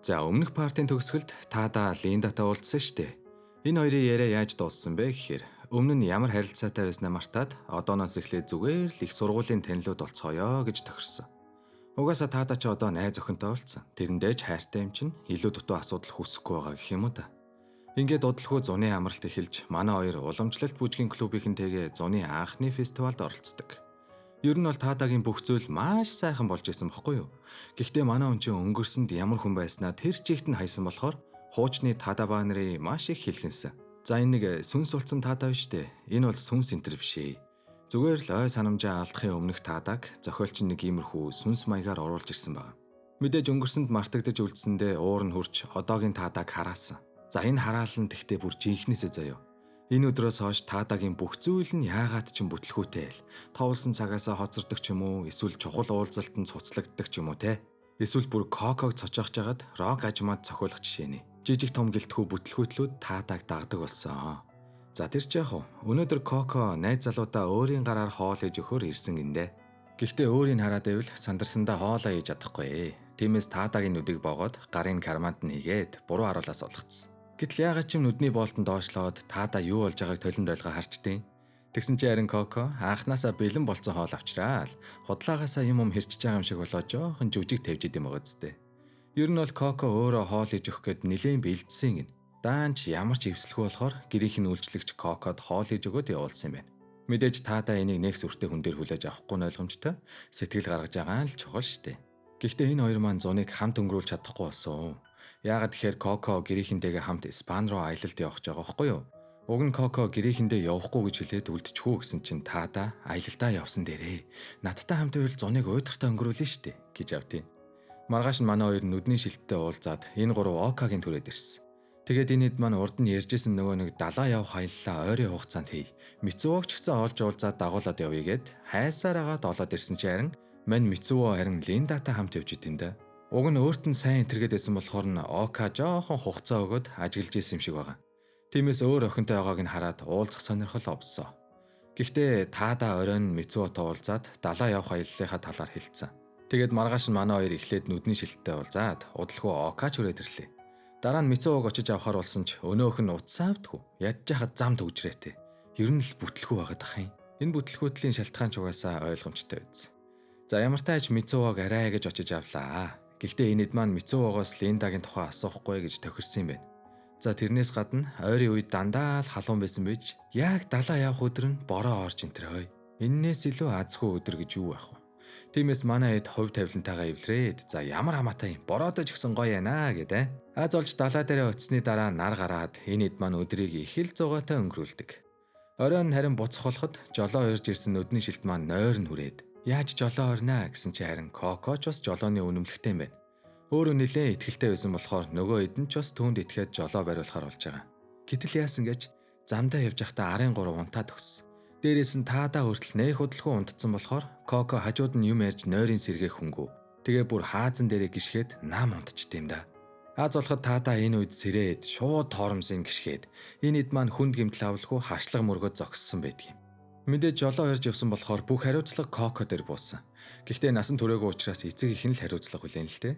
За өмнөх партийн төгсгөлд Тада Линдатай уулзсан штэ. Энэ хоёрын яриа яаж дууссан бэ гэхээр өмнө нь ямар харилцаатай байснаа мартаад одооноос эхлээд зүгээр л их сургуулийн танилуд болцгоё гэж тохирсон. Угаасаа Тада ч одоо найз охинтой уулзсан. Тэрэндээ ч хайртай юм чинь илүү дутуу асуудал хүсэхгүй байгаа гэх юм уу та. Ингээд удалгүй зуны амралт эхэлж манай хоёр уламжлалт бүжгийн клубийнхэнтэйгээ зуны анхны фестивалд оролцдог. Ер нь бол Тадагийн бүх зүйл маш сайхан болж исэн бохгүй юу. Гэхдээ манай хүн чинь өнгөрсөнд ямар хүн байснаа тэр чигт нь хайсан болохоор хуучны Тада ба нарын маш их хэлхэнсэн. За энэ нэг сүнс болсон Тада биш үү? Энэ бол сүнс энтер биш ээ. Зүгээр л ой санамжаа алдахын өмнөх Тадаг зохиолч нэг иймэрхүү сүнс маягаар оруулж ирсэн байна. Мэдээж өнгөрсөнд мартагдаж үлдсэндээ уур нь хурч одоогийн Тадаг хараасан. За энэ хараал нь тэгтээ бүр жинхнээсээ заяа. Энэ өдрөөс хойш Тадагийн бүх зүйл нь яагаад ч юм бүтлгүүтэй л. Товлсон цагаасаа хоцордог ч юм уу, эсвэл чухал уулзалтанд цуцлагддаг ч юм уу те. Эсвэл бүр Коког цочоогч жагаад рок ажмаад цохиулах жишээ нэ. Жижиг том гэлтгүү бүтлгүүтлүүд Тадаг дагдаг болсон. За тэр ч яг өнөөдөр Коко найз залуудаа өөрийн гараар хоол хийж өгөхөөр ирсэн гиндэ. Гэхдээ өөрийг хараад байвал сандарсандаа хоолоо хийж чадахгүй. Тиймээс Тадагийн нүдийг боогод гарын карманд нь хийгээд буруу харуулаас олгоцсон. Гэтэл яагаад ч юм нүдний боолтон доошлоод Тада юу болж байгааг толинд ойлгоо харчдیں۔ Тэгсэн чи харин Коко анханасаа бэлэн болцсон хоол авчраал худлаагаасаа юм хэрчж байгаа юм шиг болоод жоохон жүжиг тавьж идэм байгаа зү. Ер нь бол Коко өөрөө хоол хийж өгөх гээд нэлээд бэлдсэн гин. Даанч ямар ч эвслэхгүй болохоор гэрийнх нь үйлчлэгч Кокод хоол хийж өгөөд явуулсан юм байна. Мэдээж Тада энийг нэг сүртэй хүн дээр хүлээж авахгүй нь ойлгомжтой. Сэтгэл гаргаж байгаа нь л чухал штэ. Гэхдээ энэ хоёр маань зуныг хамт өнгөрүүлж чадахгүй болсон. Яагаад тэгэхээр Коко гэрийнхэнтэйгээ хамт Испани руу аялалд явах гэж байгаа байхгүй юу? Уг нь Коко гэрийнхэндээ явахгүй гэж хэлээд үлдчихүү гэсэн чинь Тада аялалдаа явсан дээрээ. Надтай хамт байвал зуныг уйдгартай өнгөрүүлнэ штэ гэж явтыг. Маргааш нь манай хоёр нүдний шилттэй уулзаад энэ гурав Окагийн түрээд ирсэн. Тэгээд энэ хэд маань урд нь ярьжсэн нөгөө нэг далаа явах аяллаа ойрын хугацаанд хий. Мицувог ч гэсэн олж уулзаад дагуулад явъя гэд хайсараагаа долоод ирсэн чи харин мань Мицуво харин Линдатай хамт явж идэв энэ. Уг нь өөрт нь сайн энтергээд байсан болохоор нь Ока жоохон хугацаа өгөөд ажиглаж исэн юм шиг байгаа. Тиймээс өөр охинтой байгааг нь хараад уулзах сонирхол овсон. Гэхдээ Тада оройн Мицувотой уулзаад далаа явах аяллахаа талаар хэлсэн. Тэгээд маргааш нь манай хоёр эхлээд нүдний шилттэй уулзаад удалгүй Окач хүрээд ирлээ. Дараа нь Мицувог очиж авахар болсон ч өнөөх нь утсаа авдаггүй. Ядж яхад зам төгжрээтэй. Ер нь л бүтлгүй байгаад ах юм. Энэ бүтлгүүтлийн шалтгаан ч угаасаа ойлгомжтой байсан. За ямар тааж Мицувог арай гэж очиж авлаа. Гэхдээ энэд маань Мицувогоос Линдагийн тухай асуухгүй гэж тохирсон юм байна. За тэрнээс гадна ойрын үед дандаа л халуун байсан байж яг далаа явах өдөр нь бороо орж энтерхой. Эннээс илүү азгүй өдөр гэж юу байх вэ? Тиймээс манай хэд хувь тавилантайгаа эвлэрээд за ямар хамаатай юм бороотой ч гэсэн гоё яана гэдэг. Аз олж далаа дээр очисны дараа нар гараад энэ хэд маань өдрийг их л зугаатай өнгөрүүлдэг. Оройн харин буцах болоход жолоо ирж ирсэн нүдний шилт маань нойр нь хүрээд яаж жолоо орнаа гэсэн чи харин Коко ч бас жолооны үнэмлэхтэй юм байна. Өөрөө нэлээд ихтгэлтэй байсан болохоор нөгөө хэд нь ч бас түүнд итгээд жолоо бариулахар болж байгаа. Гэтэл яасан гэж замдаа явж байхдаа арын 3 унтаад өгсөн. Дээрээс нь Тада хүртэл нэх удалгүй унтцсан болохоор Коко хажууд нь юм ярьж нойрын сэргээх хөнгөө. Тэгээ бүр хаазан дээрээ гიშгээд нам унтчихдээ юм да. Аз болоход Тада энэ үед сэрээд шууд тоормсын гიშгээд энэ хэд маань хүнд гэмтэл авалгүй хашлаг мөргөд зогссон байдгийн. Мэдээж жолоо ирж явсан болохоор бүх хариуцлага Коко дээр буусан. Гэхдээ насан туршаагүй учраас эцэг их нь л хариуцлага хүлээн л дээ.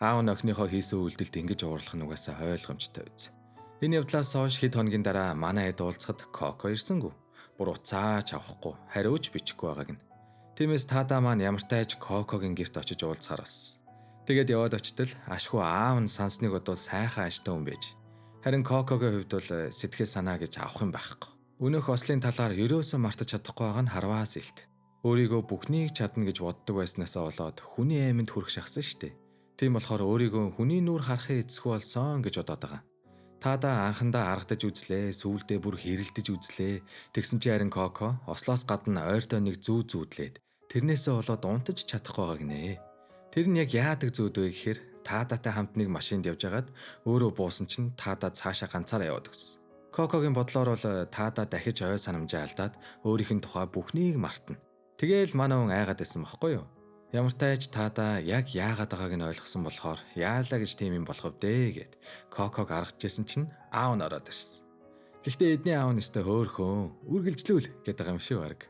Аав нь охиныхоо хийсэн үйлдэлд ингэж уурлах нь угаасаа ойлгомжтой биз. Энэ явдлаас хойш хэд хоногийн дараа манай хэд уулзахад Коко ирсэнгүй. Бүр уцаач авахгүй, хариуч бичихгүй байгааг нь. Тиймээс Тада маань ямартай ч Кокогийн гэрт очиж уулзахаар болсон. Тэгээд яваад очтол ашгүй аав нь сансныг бодвол сайхан аштай хүн байж. Харин Кокогийн хувьд бол сэтгэл санаа гэж авах юм байхгүй. Өнөөх ослын талаар ерөөсөө мартаж чадахгүй байгаа нь харваас илт. Өөрийгөө бүхнийг чадна гэж боддог байснаасаа болоод хүний айманд хүрэх шахсан штэ. Тийм болохоор өөрийгөө хүний нүур харахын эцэсгүй болсон гэж бодоод байгаа. Тада анхандаа аргадаж үзлээ, сүүлдээ бүр хэрэлдэж үзлээ. Тэгсэн чи харин Коко ослоос гадна ойртой нэг зүү зүүдлээд тэрнээсээ болоод унтаж чадахгүй байгааг нэ. Тэр нь яг яадаг зүүд вэ гэхээр Тадатай хамт нэг машинд явж агаад өөрөө буусан чинь Тада цаашаа ганцаараа яваад өгсөн. Кокогийн бодлоор бол Тада дахиж ой санамжаа алдаад өөрийнх нь тухай бүхнийг мартна. Тэгээл манай хүн айгаад байсан байхгүй юу? Ямар тааж Тада яг яагаад байгааг нь ойлгосон болохоор яалаа гэж тийм юм болох вдэ гэд Коког аргажсэн чинь аав нь ороод ирсэн. Гэхдээ эдний аав нь өстой хөөхөө үргэлжлүүл гэдэг юм шиг баг.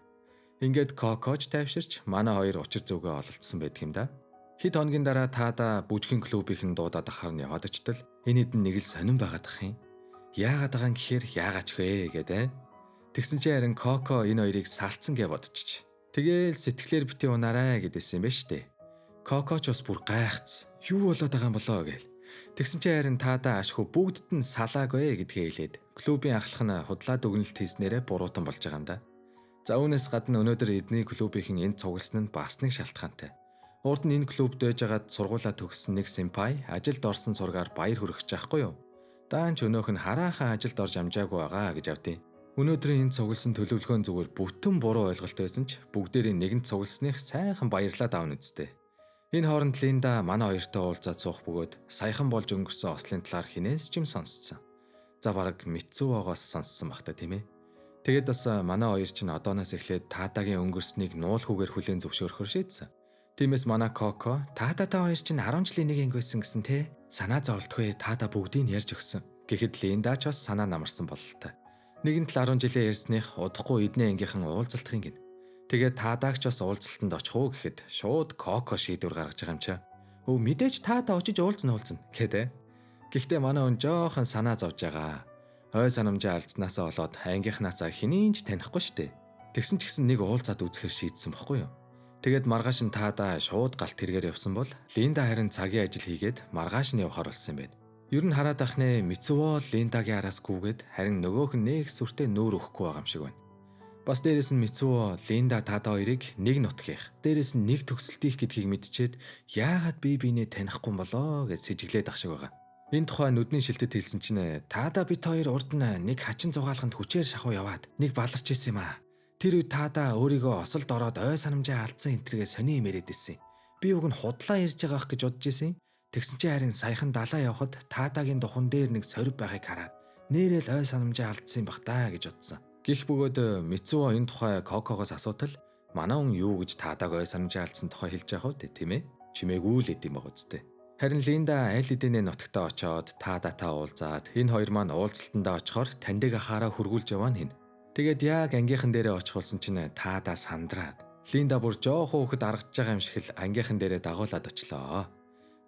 Ингээд Кокож тайвширч манай хоёр учир зүгээ ололцсон байдаг юм да. Хэд хоногийн дараа таада бүжгийн клубийн дуудаад ахаар нь яваад очтол энэ хэдэн нэг л сонирн байгаад ах юм. Яагаад байгаа юм гэхээр яагач вэ гэдэг. Тэгсэн чинь харин Коко энэ хоёрыг салцсан гэж бодчих. Тэгээл сэтгэлээр бити унаарай гэдээсэн юм ба штэ. Коко ч бас бүр гайхц. Юу болоод байгаа юм болоо гээл. Тэгсэн чинь харин таада ашгүй бүгдд нь салаагүй гэдгээ хэлээд клубийн ахлах нь худлаа дүгнэлт хийснээрээ буруутан болж байгаа юм да. За үүнээс гадна өнөөдөр эдний клубийн энд цугласан нь бас нэг шалтгаантай. Урд нь энэ клубд байжгаад сургуулаа төгссөн нэг симпай ажилд орсон сургаар баяр хүргэж байхгүй юу? Даанч өнөөх нь хараахан ажилд орж амжаагүй байгаа гэж авдیں۔ Өнөөдрийн энэ цугласан төлөвлөгөөн зүгээр бүтэн буруу ойлголт байсан ч бүгдээрээ нэгэнт цугласных сайхан баярлаад аавн үсттэй. Энэ хооронд Линда манай хоёртой уулзаад суух бөгөөд саяхан болж өнгөрсөн ослын талаар хинээс ч юм сонсцсон. За бараг Мицуогоос сонссон бах та тийм ээ. Тэгээд бас манай хоёр ч одооноос эхлээд Таадагийн өнгөрснийг нуулахгүйгээр хүлээн зөвшөөрөхөр шийдсэн. Тиймээс манай Коко Таадатай хоёр ч 10 жилийн нэг ингүйсэн гэсэн те. Санаа зовлтгүй Таада бүгдийг ярьж өгсөн. Гэхэд Линда ч бас санаа намарсан бололтой. Нэгэнт л 10 жилийн ярьсных удахгүй эдний ангийнхан уулзалтын гин. Тэгээд Таадагч бас уулзалтанд очих уу гэхэд шууд Коко шийдвэр гаргаж байгаа юм чаа. Өө мэдээж Таада очиж уулзна гэдэг. Гэхдээ манай хүн жоохон санаа зовж байгаа. Ой санамжаа алдснаасаа болоод ангийнхнаасаа хинийч танихгүй штэ. Тэгсэн ч гэсэн нэг уулзаад үзэхэр шийдсэн бохгүй юу. Тэгээд маргааш нь Таада шууд галт хэрэгээр явсан бол Линда харин цагийн ажил хийгээд маргааш нь явахаар болсон юм байна. Ер нь хараад ахнаа Мицуо Линдагийн араас гүгээд харин нөгөөх нь нэг сүртэй нүүр өгөхгүй байгаа юм шиг байна. Бас дээрэс нь Мицуо Линда Таада хоёрыг нэг нутгийнх, дээрэс нь нэг төгсөлтийнх гэдгийг мэдчихэд яагаад бие биенээ танихгүй юм болоо гэж сэжиглээд ах шиг байгаа. Энэ тухай нүдний шилтэд хэлсэн чинь Таада бит хоёр урд нь нэг хачин зугаалганд хүчээр шахуу яваад нэг баларч исэн юм аа. Тэр үед Таада өөрийгөө осолд ороод ой санамжаа алдсан энтергээ сони имэрэд исэн. Би уг нь худлаа ярьж байгаах гэж бодож исэн. Тэгсэн чинь харин саяхан далаа явхад Таадагийн духан дээр нэг сорив байхыг хараад нээрэл ой санамжаа алдсан юм бах таа гэж бодсон. Гэх бөгөөд Мицуо энэ тухай Кокогоос асуутал манай хүн юу гэж Таадаг ой санамжаа алдсан тухай хэлж байгаа вэ тийм ээ? Чимээгүй л эд юм байгаа зү. Харин Линда аль хэдийнэ нутагтаа очоод Таадатай уулзаад энэ хоёр маань уулзалтандаа очихоор таньдаг ахаараа хөргүүлж яваа нь хин. Тэгээд яг ангийнхан дээрээ очих болсон чинь Таада сандраад Линда бүр жоохон хөхөд аргаж байгаа юм шиг л ангийнхан дээрээ дагуулад очлоо.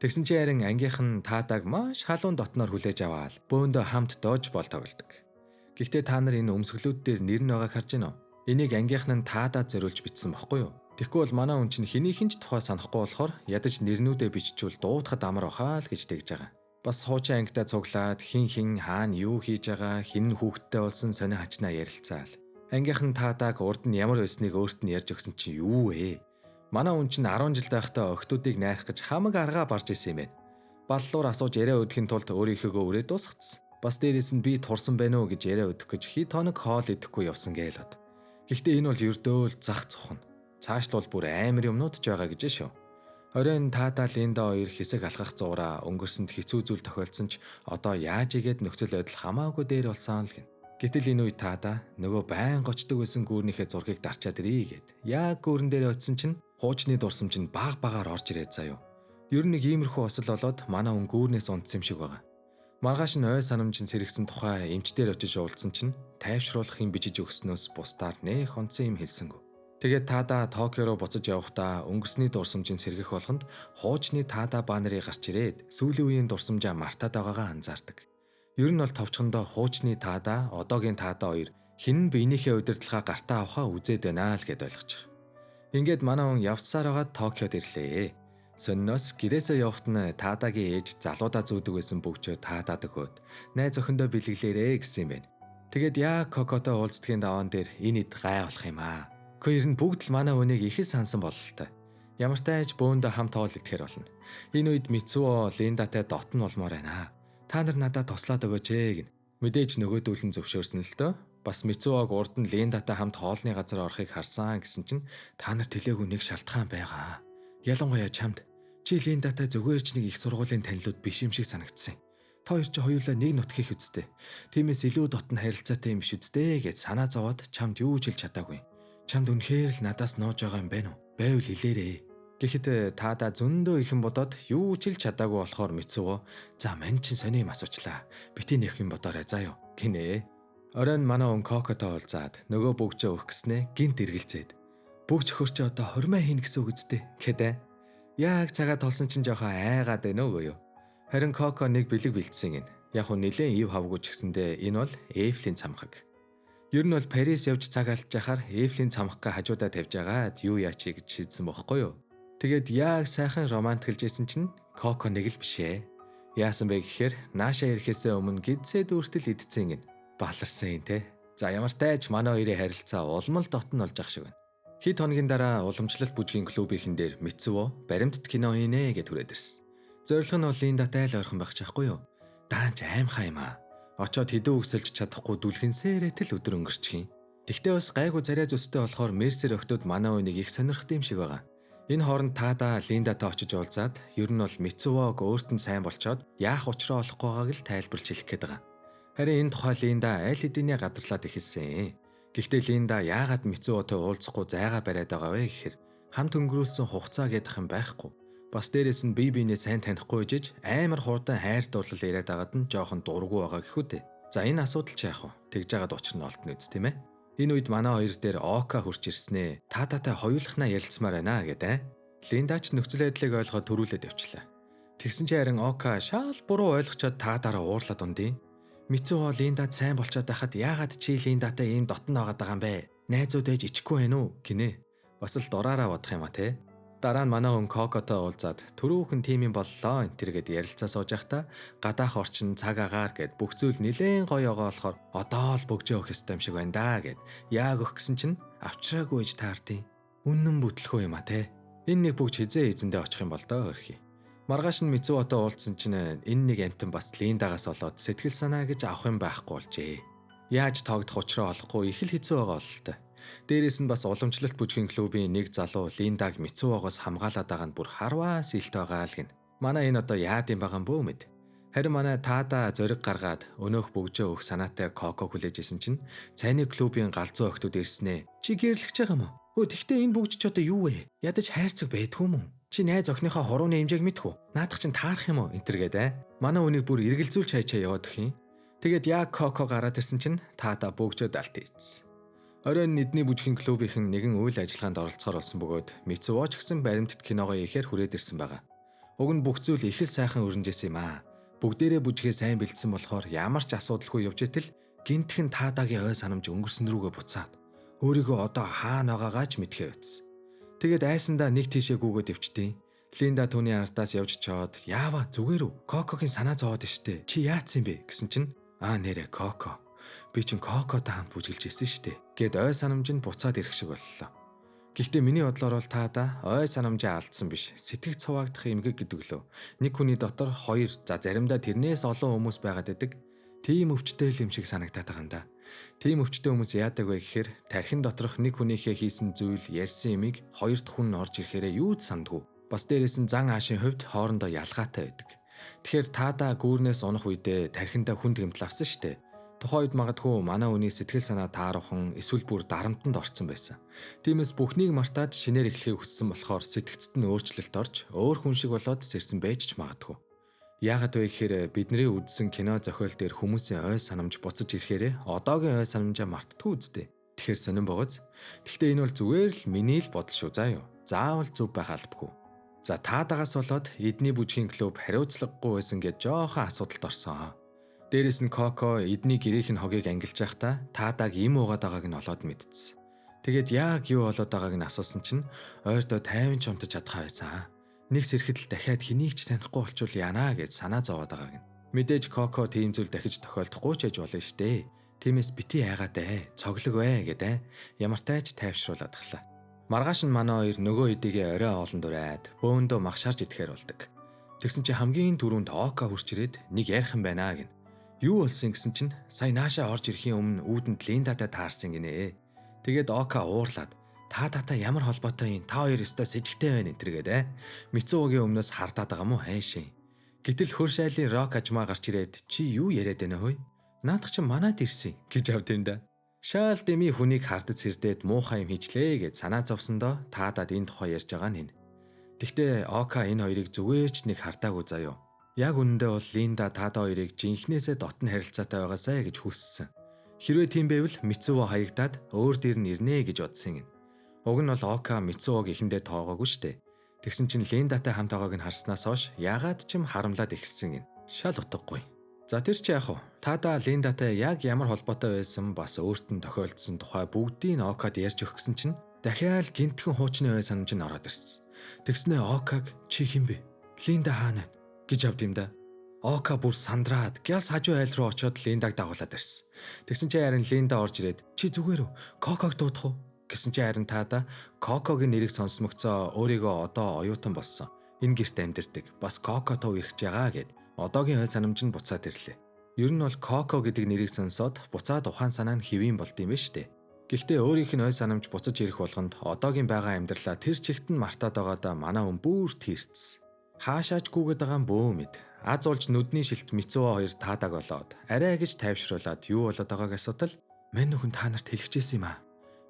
Тэгсэн чинь харин ангийнхан Таадаг маш халуун дотноор хүлээж аваад бөөндөө хамт доож бол тоглодог. Гэхдээ та нар энэ өмсгөлүүд дээр нэр нь байгааг харж байна уу? Энийг ангийнхан нь Таадад зориулж бичсэн баггүй юу? Тэгэхгүй бол манай хүн чинь хинийхэн ч тухай санахгүй болохоор ядаж нэрнүүдээ биччихвэл дуудахад амар бахаа л гэж тэгж байгаа. Бас хуучин ангидаа цуглаад хин хаана юу хийж байгаа, хин хүүхдтэй болсон сонио хачнаа ярилцаал. Ангийнхан Таадаг урд нь ямар байсныг өөрт нь ярьж өгсөн чинь юу вэ? Манай хүн чинь 10 жил байхдаа охтуудыг найрах гэж хамаг аргаа барж исэн юм байна. Баллуур асууж яриа өдөхийн тулд өөрийнхөө өрөө дуусгацсан. Бас дээрээс нь би турсан байна уу гэж яриа өдөх гэж хит хоног хоол идэхгүй явсан гээл бод. Гэхдээ энэ бол ердөө л зах цохно. Цаашлуул бүр амар юмнууд ч байгаа гэж шүү. Оройн Таада Линда хоёр хэсэг алхах зуураа өнгөрсөнд хэцүү зүйл тохиолдсон ч одоо яаж игээд нөхцөл байдал хамаагүй дээр болсон л гин. Гэтэл энэ үе Таада нөгөө байн гочдөг байсан гүүрнийхээ зургийг дарчаад ирээ гэд. Яг гүүрэн дээр очисон чинь хуучны дурсамж нь багаар орж ирээд заяо. Ер нь нэг иймэрхүү осол болоод манай хүн гүүрнээс унтсан юм шиг байгаа. Маргааш нь ой санамжин сэргсэн тухай эмчдэр очиж уулзсан чинь тайвшруулах юм бичиж өгснөөс бусдаар нэх онцсон юм хэлсэнгүү. Тэгээд Таада Токио руу буцаж явахдаа өнгөрсний дурсамжийн сэргэх болгонд хуучны Таада банерыг гарч ирээд сүүлийн үеийн дурсамжаа мартаад байгаагаа анзаардаг. Ер нь бол товчхондоо хуучны Таада, одоогийн Таада хоёр хин биенийхээ удирдлагаа гартаа авахаа үзээд байна л гэд ойлгочих. Ингээд манай хүн явсаар байгаа Токиод ирлээ. Сонноос гэрээсээ явахт нь Таадагийн ээж залуудаа зүүдэг байсан бөгчөө Таадад өгөөд найз охиндоо бэлгэлээрээ гэсэн юм байна. Тэгээд яг Кокотой уулздгийн даваан дээр энэ ид гай болох юм аа. Хоёр нь бүгд л манай хүнийг их л сансан бололтой. Ямар тааж бөөндө хамт хоол идэхэр болно. Энэ үед Мицуо Линдатай дотн болмоор байна. Та нар надад туслаад өгөөч гин. Мэдээж нөгөөдөл нь зөвшөөрсөн л дөө. Бас Мицуог урд нь Линдатай хамт хоолны газар орохыг харсан гэсэн чинь та нар тэлээгүй нэг шалтгаан байгаа. Ялангуяа чамд чи Линдатай зүгээр ч нэг их сургуулийн танилуд биш юм шиг санагдсан. Та хоёр ч хоёулаа нэг нутгийнх үсттэй. Тиймээс илүү дотн харилцаатай юм биш үсттэй гэж санаа зовоод чамд юу ч хэлж чадаагүй. Чамд үнэхээр л надаас нууж байгаа юм байна уу? Байвал хэлээрээ. Гэхэд Таада зөндөө ихэн бодоод юу ч хэлж чадаагүй болохоор Мицуо за мань чин сони юм асуучлаа. Бити нэх юм бодоорой заа юу гинэ. Оройн манай он Кокотой уулзаад нөгөө бүгчөө өгөх гэснээ гинт эргэлзээд бүгч өхөр чи одоо хормой хийнэ гэсэн үг үстэй гэдэг. Яг цагаа толсон чинь жоохон айгаад байна уу юу? Харин Коко нэг бэлэг бэлдсэн гин. Яг уу нилээн ив хавгүй ч гэсэндээ энэ бол Эйфлийн цамхаг. Ер нь бол Парис явж цаг алдж яхаар Эйфлийн цамхгаа хажуудаа тавьж агаад юу яачи гэж шийдсэн бохоггүй юу? Тэгээд яг сайхан романтикэлж исэн чинь Коко нэг л бишээ. Яасан бэ гэхээр наашаа ирэхээс өмнө гидсээ дүүртэл идсэн гин. Баларсан юм те. За ямар ч тааж манай хоёрын харилцаа улам л дотн болж ах шиг байна. Хэд хоногийн дараа уламжлалт бүжгийн клубийнхэн дээр Мицуо баримтат кино хийнэ гэд түрээд ирсэн. Зорилго нь бол Линдатай л ойрхон байх чахгүй юу? Даанч аимхаа юм аа. Очоод хэдэн өгсөлж чадахгүй дүлгэнсээрээ тэл өдөр өнгөрчих юм. Тэгтээ бас гайгүй царай зүстэй болохоор Мерсер охтууд манай үнийг их сонирхт юм шиг байгаа. Энэ хооронд таада Линдатай очиж уулзаад ер нь бол Мицуог өөрт нь сайн болчоод яах учраа олохгүй байгааг л тайлбарлаж хэлэх гээд байгаа. Харин энэ тухай Линда аль хэдийнэ гадарлаад ихэлсэн. Гэхдээ Линда яагаад Мицуотой уулзахгүй зайгаа бариад байгаа вэ гэхээр хамт өнгөрүүлсэн хугацаа гэдэх юм байхгүй. Бас дээрэс нь бие биенээ сайн танихгүй жиж амар хурдан хайр дурлал яриад байгаад нь жоохон дургу байгаа гэхүү дээ. За энэ асуудал ч яах вэ? Тэгж яагаад учир нь олдно үст тийм ээ? Энэ үед манай хоёр дээр Ока хурч ирснээ. Таататай хоёулахнаа ярилцмаар байна гэдэг. Линда ч нөхцөл байдлыг ойлгоод төрүүлээд явчлаа. Тэгсэн чинь харин Ока шал буруу ойлгочоод таадаараа уурлаад ундیں۔ Мицуо Линдад сайн болчиход байхад яагаад чи Линдатай ийм дотн байгаад байгаа юм бэ? Найзууд ээж ичхгүй байна уу гинэ. Бас л дураараа бодох юм а те. Дараа нь манай хүн Кокотой уулзаад түрүүхэн тим юм боллоо энэ тэргээд ярилцаа сууж байхдаа гадаах орчин цаг агаар гэд бүх зүйл нилээн гоё байгаа болохоор одоо л бөгжөө өгөх ёстой юм шиг байна да гэд яг өгөх гэсэн чинь авчраагүй ээж таардیں۔ Үнэн бүтлэхүү юм а те. Энэ нэг бүгж хизээ эзэндээ очих юм бол доо хөрхий. Маргааш нь Мицуотой уулзсан чинь энэ нэг амтан бас Линдагаас болоод сэтгэл санаа гэж авах юм байхгүй болжээ. Яаж тоогдох учраа олохгүй их л хэцүү байгаа л та. Дээрээс нь бас уламжлалт бүжгийн клубийн нэг залуу Линдаг Мицуогоос хамгаалаад байгаа нь бүр харваа сэлт байгаа л гин. Манай энэ одоо яад юм байгаа юм бөө мэд. Харин манай таада зориг гаргаад өнөөх бөгжөө өгөх санаатай Коко хүлээж исэн чинь цайны клубийн галзуу охтууд ирснээ. Чи гэрлэж байгаа юм уу? Тэгтээ энэ бөгж ч одоо юу вэ? Ядаж хайрцаг байдгүй юм уу? Чи найз охиныхоо хурууны хэмжээг мэдхүү. Наадах чинь таарах юм уу? Энтэргээд Манай үнийг бүр эргэлзүүлж хайчаа яваад өх юм. Тэгээд яг Коко гараад ирсэн чинь таада бөгжөөд алт ийцсэн. Оройн эдний бүжгийн клубийнхэн нэгэн үйл ажиллагаанд оролцохоор болсон бөгөөд Мицуо ч гэсэн баримтат киногоо ихээр хүрээд ирсэн байгаа. Уг нь бүх зүйл их л сайхан өрнжсэн юм аа. Бүгдээрээ бүжгээ сайн бэлдсэн болохоор ямар ч асуудалгүй явж итэл гинтхэн таадагийн ой санамж өнгөрсөн рүүгээ буцаад өөрийгөө одоо хаана байгаагаа ч мэдхээ байсан. Тэгээд айсандаа нэг тийшээ гүгээд өвчтیں۔ Линда түүний ардаас явж чоод яава зүгээр үү? Кокогийн санаа зовоод штэ. Чи яатсан бэ гэсэн чинь нэрэ Коко. Би чинь Кокотой хамт бүжгэлж ирсэн штэ. Гэд ой санамж нь буцаад ирэх шиг боллоо. Гэхдээ миний бодлоор бол таада ой санамжаа алдсан биш. Сэтгэл цуваагдах эмгэг гэдэг лөө. Нэг хүний дотор хоёр заримдаа тэрнээс олон хүмүүс байгаад байдаг. Тийм өвчтэй л юм шиг санагдаад байгаа юм да. Тийм өвчтэй хүмүүс яадаг вэ гэхээр тархин доторх нэг хүнийхээ хийсэн зүйл ярьсан юмыг хоёр дахь хүн орж ирэхээрээ юу ч сандгүй. Бас дээрээс нь зан аашийн хувьд хоорондоо ялгаатай байдаг. Тэгэхээр таада гүүрнээс унах үедээ тархиндаа хүнд гэмтэл авсан штэ. Тухайн үед магадгүй манай үний сэтгэл санаа тааруухан эсвэл бүр дарамтанд орсон байсан. Тиймээс бүхнийг мартаад шинээр эхлэхийг хүссэн болохоор сэтгцэд нь өөрчлөлт орж өөр хүн шиг болоод сэрсэн байж ч магадгүй. Яагаад вэ гэхээр бидний үзсэн кино зохиол дээр хүмүүсийн ой санамж буцаж ирэхээрээ одоогийн ой санамжаа мартдаггүй үстэй. Тэгэхээр сонирн богоц. Гэхдээ энэ бол зүгээр л миний л бодол шүү заа юу. Заавал зөв байх албагүй. За таадагаас болоод эдний бүжгийн клуб хариуцлагагүй байсан гэж жоохон асуудалд орсон. Дээрээс нь Коко эдний гэрийнх нь хогийг ангилж байхдаа таадаг им уугаад байгааг нь олоод мэдсэн. Тэгээд яг юу болоод байгааг нь асуусан чинь ойрдоо 50 ч унтаж чадхаа байсан. Нэг сэрхэд л дахиад хэнийг ч танихгүй болчвол яана гэж санаа зовоод байгааг нь. Мэдээж Коко тийм зүйл дахиж тохиолдохгүй ч гэж болно штэ. Тиймээс бити яагаадэ, цоглог бай гэдэг ямар тайч тайвшруулад тахлаа. Маргааш нь манай хоёр нөгөө хэдийгээ орой олон дураад бөөндөө магшаарч идэхээр болдог. Тэгсэн чи хамгийн түрүүнд Ока хурч ирээд нэг ярих юм байна гин. Юу болсон гэсэн чинь сая наашаа орж ирэхийн өмнө үүдэнд Линдатай таарсан гинэ. Тэгээд Ока уурлаад таадаатай ямар холбоотой юм та хоёр өстой сэжигтэй байна энтергээд Мицуогийн өмнөөс хардаад байгаа мó хайшин. Гэтэл хөр шайлын рок ажмаа гарч ирээд чи юу яриад байна хөөе? Наадах чи манайд ирсэн гэж авд юм да. Шаал дэми хүнийг хардаж сэрдээд муухай юм хийчлээ гэж санаа зовсондоо таадаад энэ тухай ярьж байгаа нь. Тэгтээ Ока энэ хоёрыг зүгээр ч нэг хардаагүй заяо. Яг үнэндээ бол Линда таада хоёрыг жинхнээсээ дотн харилцаатай байгаасай гэж хүссэн. Хэрвээ тийм байвал Мицуо хаягдаад өөр дээр нь ирнэ гэж бодсон юм. Уг нь бол Ока Мицуог ихэндээ тоогоогүй штэ. Тэгсэн чинь Линдатай хамт байгааг нь харснаас хойш яагаад ч юм харамлаад эхэлсэн гин. Шал утгагүй. За тэр чи яах вэ? Тада Линдатай яг ямар холбоотой байсан бас өөрт нь тохиолдсон тухай бүгдийг Окад ярьж өгөх гэсэн чинь дахиад гинтхэн хуучны ой санамж нь ороод ирсэн. Тэгснээ Окаг чи хин бэ? Линда хаана вэ? гэж авд юм да. Ока бүр сандраад гялс хажуу айл руу очиод Линдаг дагуулад ирсэн. Тэгсэн чи харин Линда орж ирээд чи зүгээр үү? Коког дуудах уу? Гэсэн чи харин Тада Кокогийн нэрийг сонсмогцоо өөрийгөө одоо оюутан болсон. Энэ гэрт амьдэрдэг. Бас Кокотоо ирж байгаа гэд одоогийн ой санамж нь буцаад ирлээ. Ер нь бол Коко гэдэг нэрийг сонсоод буцаад ухаан санаа нь хэвийн болд юм ба штэ. Гэхдээ өөрийнх нь ой санамж буцаж ирэх болгонд одоогийн байгаа амьдралаа тэр чигт нь мартаад байгаадаа манай хүн бүр тийрцсэн. Хаашаач гүгээд байгаа юм бөө мэд. Аз олж нүдний шилт Мицуо хоёр Тадаг болоод арай гэж тайвшруулад юу болоод байгааг асуудал мань нөхөн та нарт хэлчихсэн юм аа.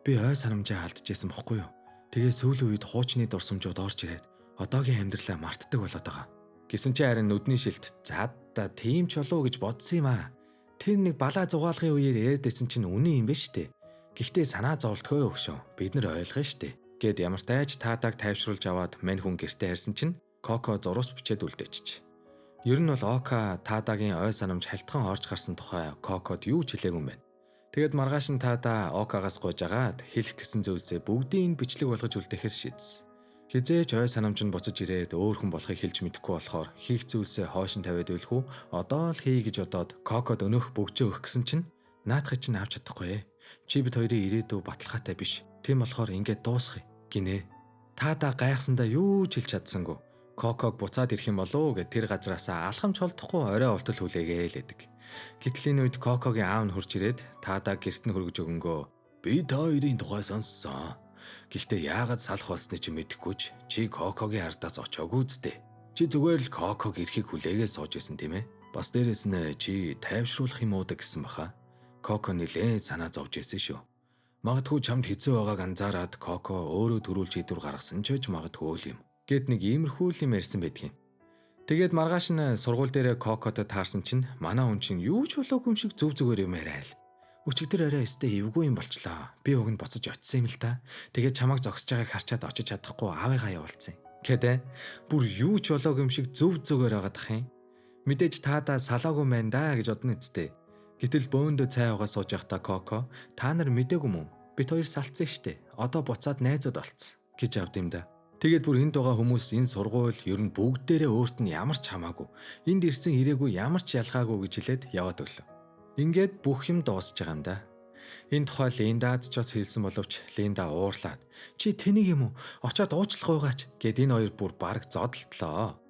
Би ой санамжаа алдчихсан бохгүй юу. Тэгээ сүүлийн үед хуучны дурсамжууд орж ирээд одоогийн амьдралаа мартдаг болоод байгаа. Гэсэн чи харин нүдний шилт заадаа тийм ч болов гэж бодсон юм аа. Тэр нэг балаа зугаалгын үеэр яриадсэн чинь үнэн юм ба штэ. Гэхдээ санаа зовлтгоо өгшөө. Бид нар ойлгоно штэ. Гэт ямар тааж Тадаг тайвшруулж аваад мань хүн гэртээ харсан чинь Коко зурус бичээд үлдээчих. Ер нь бол Ока Тадагийн ой санамж хальтхан орж гарсан тухай Кокод юу ч хэлээгүй юм байна. Тэгэд маргааш нь Тада Окагаас гуйж агаад хэлэх гэсэн зүйлсээ бүгдийг бичлэг болгож үлдээхэр шийдсэн. Хизээч ой санамж нь буцаж ирээд өөр хүн болохыг хэлж мэдэхгүй болохоор хийх зүйлсээ хойш нь тавиад байлгүй хүү одоо л хий гэж бодоод Кокод өнөөх бөгжөө өгөх гэсэн чинь наадахыг чинь авч чадахгүй. Чи бид хоёрын ирээдүй баталгаатай биш. Тийм болохоор ингээд дуусгая гинэ. Тада гайхсандаа юу ч хэлж чадсангүй. Коког буцаад ирэх юм болов уу гэд тэр газраасаа алхамч холдохгүй орой олтол хүлээгээ лээдэг. Гэтэл энэ үед Кокогийн аав нь хурж ирээд Тада гэрт нь хөргөж өгөнгөө. Би та хоёрын тухай сонссон. Гэхдээ яагаад салах болсныг чи мэдэхгүйч чи Кокогийн ардаас очоогүй зү. Чи зүгээр л Коког ирэхийг хүлээгээ сууж исэн тийм ээ. Бас дээрэс нь чи тайвшруулах юм уу гэсэн баха. Коко нэлээд санаа зовж исэн шүү. Магадгүй чамд хэцүү байгааг анзаараад Коко өөрөө төрүүл шийдвэр гаргасан ч гэж магадгүй л юм. Гэт нэг иймэрхүү юм ярьсан байдгийн. Тэгээд маргааш нь сургууль дээр Кокотод таарсан чинь манай хүн чинь юу ч болоогүй юм шиг зүв зүгээр юм яриа л. Өчигдөр орой өстө эвгүй юм болчлоо. Би уг нь буцаж очисон юм л та. Тэгээд чамайг зогсож байгааг харчаад очиж чадахгүй аавыгаа явуулсан. Гэдэг бүр юу ч болоогүй юм шиг зүв зүгээр байгаад ах юм. Мэдээж таадаа салаагүй мэн да гэж бодно үсттэй. Гэтэл бөөндөө цай угаа сууж явахдаа Коко та нар мэдээгүй мүү? Бид хоёр салцсан штэ. Одоо буцаад найзууд болцсон гэж авд юм да. Тэгээд бүр энд байгаа хүмүүс энэ сургууль ер нь бүгдээрээ өөрт нь ямар ч хамаагүй. Энд ирсэн ирээгүй ямар ч ялгаагүй гэж хэлээд яваад өглөө. Ингээд бүх юм дуусж байгаа юм да. Энэ тухай Линдад ч бас хэлсэн боловч Линда уурлаад чи тэнийг юм уу? Очоод уучлах угаач гэд энэ хоёр бүр бараг зодолтлоо.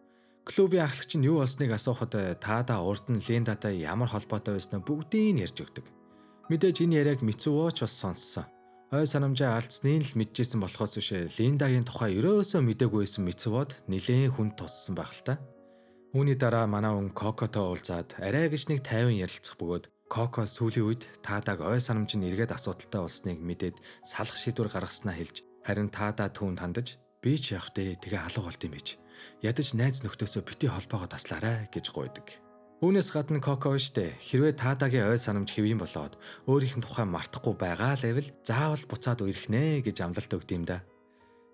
Клубийн ахлагч нь юу болсныг асуухад Тада урд нь Линдатай ямар холбоотой байснаа бүгдийг нь ярьж өгдөг. Мэдээж энэ яриаг Мицуо ч бас сонссон. Ой санамжаа алдсныг л мэдчихсэн болохоос биш Линдагийн тухай ерөөсөө мэдээгүй байсан Мицуод нэлээд хүн туссан байх л та. Үүний дараа манай хүн Кокотой уулзаад арай гэж нэг 50 ярилцах бөгөөд Коко сүүлийн үед Тадаг ой санамж нь эргээд асуудалтай болсныг мэдээд салах шийдвэр гаргаснаа хэлж харин Тада түүнд хандаж би ч явах дээ тэгээ алга болт юм биш. Ядаж найз нөхдөсөө бити холбоогоо таслаарай гэж гуйдаг. Үүнээс гадна Коко штэ хэрвээ Тадагийн ой санамж хэвийн болоод өөрийнх нь тухай мартахгүй байгаа л байвал заавал буцаад ирэх нэ гэж амлалт өгд юм да.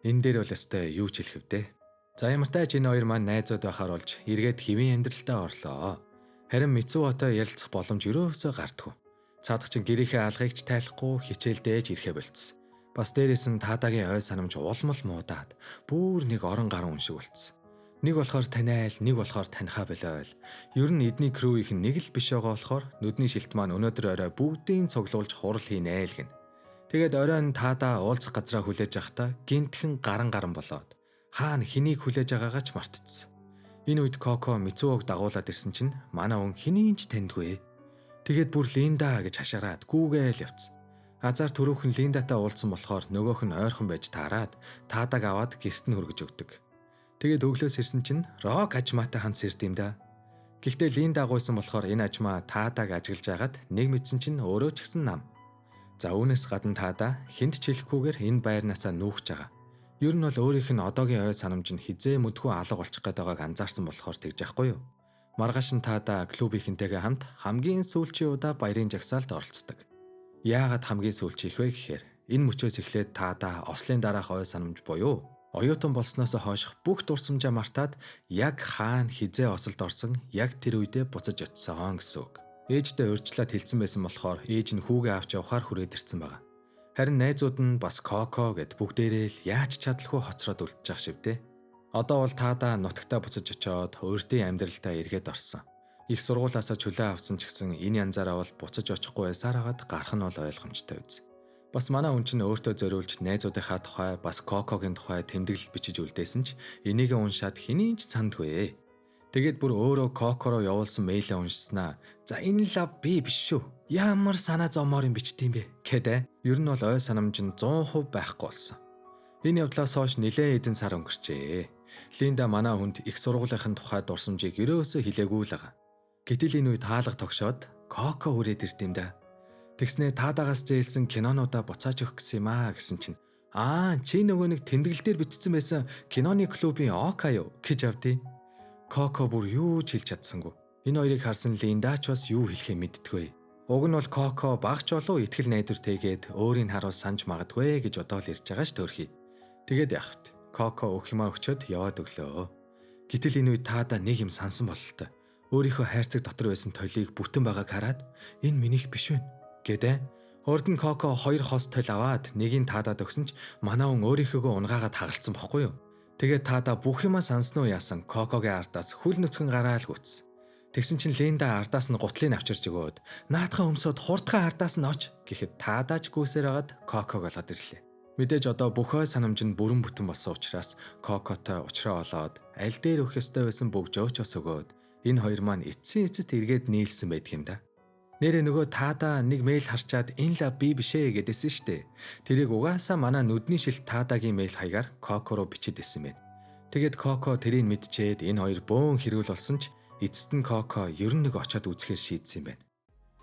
Энэ дээр бол өстой юу ч хэлэх вдэ. За ямар тач энэ хоёр маань найзууд байхаар болж эргээд хэвийн амьдралтаа орлоо. Харин Мицуотой ярилцах боломж өрөөсөө гардгүй. Цаадах чинь гэрийнхээ алгыг ч тайлахгүй хичээлдээж ирэхэ болцсон. Бас дээрээс нь Тадагийн ой санамж улмал муудаад бүр нэг орон гарan шиг болцсон. Нэг болохоор таниал, нэг болохоор танихаа болоо л. Ер нь эдний крүүийнх нь нэг л биш байгаа болохоор нүдний шилт маань өнөөдөр орой бүгдийг цуглуулж хурал хийнэ л гин. Тэгээд оройн Тада уулзах газраа хүлээж явахдаа гинтхэн гарan болоод хаана хэнийг хүлээж байгаагаа ч мартцсан. Энэ үед Коко Мицуог дагуулад ирсэн чинь манай хүн хэнийг ч таньдгүй. Тэгээд бүр Линда гэж хашаарад гүүгээл явцсан. Азар түрүүхэн Линдатай уулзсан болохоор нөгөөх нь ойрхон байж таарад Тадаг аваад гэрт нь хөргөж өгдөг. Тэгээд өглөөс ирсэн чинь Рок ажмаатай хамт ирд юм да. Гэхдээ Линда гуйсан болохоор энэ ажмаа Тадаг ажиглаж агаад нэг мэдсэн чинь өөрөө ч гэсэн нам. За үүнээс гадна Тада хүнд ч хэлэхгүйгээр энэ байрнаасаа нүүхж байгаа. Ер нь бол өөрийнх нь одоогийн ой санамж нь хизээ мэдгүй алга болчих гээд байгааг анзаарсан болохоор тэгж яахгүй юу. Маргааш нь Тада клубийнхэнтэйгээ хамт хамгийн сүүлчийн удаа баярын жагсаалд оролцдог. Яагаад хамгийн сүүлчийн их вэ гэхээр энэ мөчөөс эхлээд Тада Ослын дараах ой санамж буюу Оюутан болсноос хойших бүх дурсамжаа мартаад яг хаана хизээ осолд орсон яг тэр үедээ буцаж очисон гэсэн үг. Ээждээ урьдчилаад хэлсэн байсан болохоор ээж нь хүүгээ авч явахаар хүрээд ирсэн байгаа. Харин найзууд нь бас Коко гэд бүгдээрээ л яаж чадалгүй хоцроод үлдчих шивдэ. Одоо бол таадаа нутагтаа буцаж очиод өөртөө амьдралдаа эргээд орсон. Их сургуулаасаа чөлөө авсан ч гэсэн энэ янзаараа бол буцаж очихгүй байсаар хагаад гарах нь бол ойлгомжтой биз. Бас манай хүн чинь өөртөө зориулж найзуудынхаа тухай бас Кокогийн тухай тэмдэглэл бичиж үлдээсэн ч энийг уншаад хэний ч сандгүй. Тэгээд бүр өөрөө Коко руу явуулсан мэйлээ уншснаа. За энэ лав би биш шүү. Ямар санаа зовмоор юм бичт юм бэ гэдэг. Ер нь бол ой санамж нь 100% байхгүй болсон. Энэ явдлаас хойш нэлээд хэдэн сар өнгөрчээ. Линда манай хүнд их сургуулийн тухай дурсамжийг ерөөсөө хэлээгүй л байгаа. Гэтэл энэ үед хаалга тогшоод Коко үрээд ирд юм да. Тэгснээ таадагаас зээлсэн кинонуудаа буцааж өгөх гэсэн юм гэсэн чинь чи нөгөө нэг тэмдэглэл дээр бичсэн байсан киноны клубын Ока юу гэж авдээ. Коко бүр юу ч хэлж чадсангүй. Энэ хоёрыг харсан Линдач бас юу хэлэхээ мэдтгүй. Уг нь бол Коко багч болов итгэл найдвар тэгээд өөрийг харуул санаж магадгүй гэж бодоол ирж байгаа ш төрхий. Тэгээд явахт Коко өөх юмаа өчөөд яваад өглөө. Гэтэл энэ үед таада нэг юм сансан бололтой. Өөрийнхөө хайрцаг дотор байсан толийг бүтэн байгааг хараад энэ минийх биш вэ гэдэг. Урд нь Коко 2 хос тол аваад нэгийг таадаад өгсөн ч манай хүн өөрийнхөө унгаагаад хагалцсан бохгүй юу. Тэгээд таада бүх юма санснуу яасан Кокогийн ардаас хүл нүцгэн гараал гүц. Тэгсэн чинь Линда ардаас нь гутлыг авчирч өгөөд наадхаа өмсөд хурдхан ардаас нь оч гэхэд таадаач гүйсээр агаад Коког олоод ирлээ. Мэдээж одоо бүхөө санамж нь бүрэн бүтэн болсон учраас Кокотой уулзраа олоод аль дээр өгөх ёстой байсан бөгжөөч ос өгөөд энэ хоёр маань эцэст эргээд нийлсэн байдаг юм да. Нэрээ нөгөө таадаа нэг мэйл харчаад энэ лав би бишээ гэдээсэн штэ. Тэрийг угаасаа манай нүдний шилт таадагийн мэйл хаягаар Коко руу бичиж ирсэн байна. Тэгээд Коко тэрийг мэдчихэд энэ хоёр бөөн хэрүүл болсон ч эцэст нь Коко ер нь нэг очиод үзэхээр шийдсэн юм байна.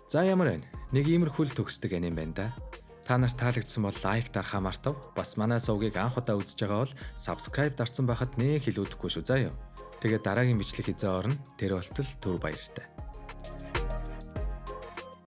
За ямар байна? Нэг иймэрхүү л төгсдөг аним байна да. Та нарт таалагдсан бол лайк дарахаа мартав. Бас манай сувгийг анх удаа үзэж байгаа бол subscribe дарсан байхад нэг хэлүүлэхгүй шүү заа ёо. Тэгээд дараагийн бичлэг хизээ орно. Тэр болтол түр баяртай.